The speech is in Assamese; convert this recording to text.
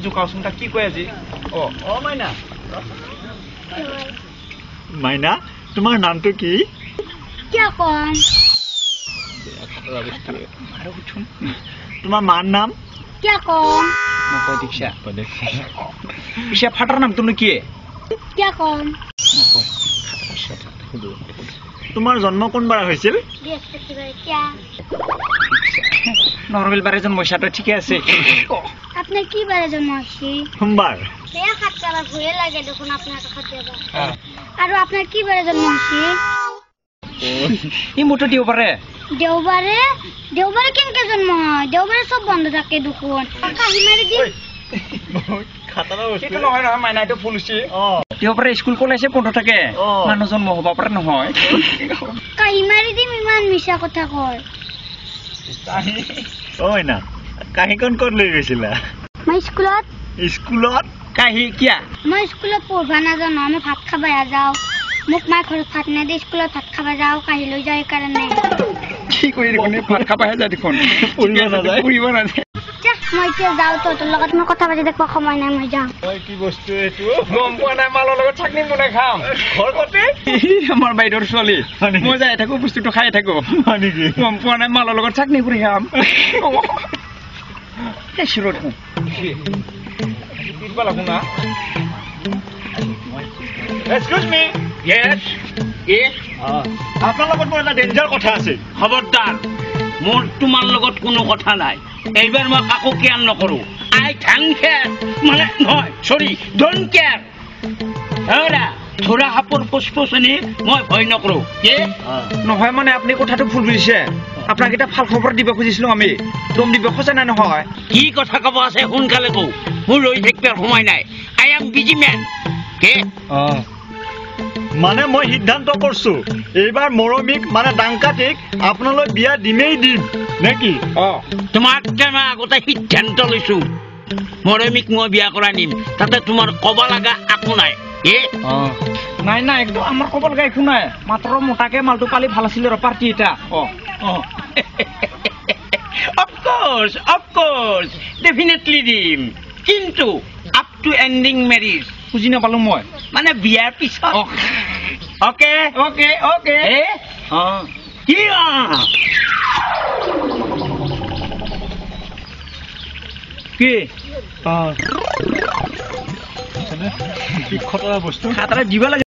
জোকাওচোন তাক কি কৈ আজি অ মাইনা মাইনা তোমাৰ নামটো কি তোমাৰ মাৰ নাম পিছে ফাটাৰ নামটোনো কি তোমাৰ জন্ম কোনবাৰ হৈছিল নৰমেল বাৰে জন্ম হৈছা ঠিকে আছে আপনাৰ কি বাৰে জন্ম হইছে সোমবাৰ ভয়ে লাগে দেখুন আপনার আর আপনার কি বারে জন্ম হইছে ই মোটো দিও পারে দেওবারে দেওবারে কেনকে জন্ম হয় দেওবারে সব বন্ধ থাকে দেখুন কাহি মারি দি খাতাৰা সেইটো নহয় নহয় মাইনা এইটো ফুলছি দেওবাৰে স্কুল কলেজে বন্ধ থাকে মানুহ জন্ম হ'ব পাৰে নহয় কাহি মারি দিম ইমান মিছা কথা কয় ঐ না কাহিখন ক'ত লৈ গৈছিলা মই স্কুলত কাহি কিয়া মই স্কুলত পঢ়বা নাজানো আমি ভাত খাবা যাওঁ মোক মায়ে ঘৰত ভাত নেদে স্কুলত ভাত খাবা যাওঁ কাহি লৈ যায় কাৰণে কি কৰি দেখোন ভাত খাবাহে যায় দেখোন ফুৰিব নাযায় মই এতিয়া যাওঁ তোৰ লগত মই কথা পাতি দেখবা সময় নাই মই যাওঁ কি বস্তু এইটো গম পোৱা নাই মালৰ লগত চাটনি বনাই খাম ঘৰ কতে আমাৰ বাইদেউৰ ছোৱালী মই যাই থাকো বস্তুটো খাই থাকো নেকি গম পোৱা নাই মালৰ লগত চাটনি কৰি খাম এক্সকিউজ মি Yes. Yes. আপোনাৰ লগত মোৰ এটা ডেঞ্জাৰ কথা আছে খবৰদাৰ মোৰ তোমাৰ লগত কোনো কথা নাই এইবাৰ মই কাকো কেয়াৰ নকৰো আই থ্যাংক মানে নহয় সৰি ডোন্ট কেয়াৰ এৰা থোৰা হাপৰ পুষ্পচনি মই ভয় নকৰো কি নহয় মানে আপুনি কথাটো ভুল বুজিছে আপোনাক এটা ভাল খবৰ দিব খুজিছিলো আমি দম দিব খোজা নাই নহয় কি কথা ক'ব আছে সোনকালে কওঁ মোৰ ৰৈ থাকিবৰ সময় নাই আই এম বিজি মেন কি মানে মই সিদ্ধান্ত কৰছো এইবাৰ মৰমিক মানে ডাংকাটিক আপোনালৈ বিয়া দিমেই দিম নেকি তোমাক মই আগতে সিদ্ধান্ত লৈছো মৰমিক মই বিয়া কৰাই নিম তাতে তোমাৰ ক'ব লগা একো নাই নাই নাই একদম আমাৰ ক'ব লগা একো নাই মাত্ৰ মোটাকে মালটো পালি ভাল আছিল ৰ পাৰ্টি এটা of course definitely দিম কিন্তু আপ টু এন্ডিং মেৰিজ বুজি নাপালো মই মানে বিয়াৰ পিছত ওকে ওকে ওকে কি কি খতৰা বস্তু খাতৰা দিব লাগে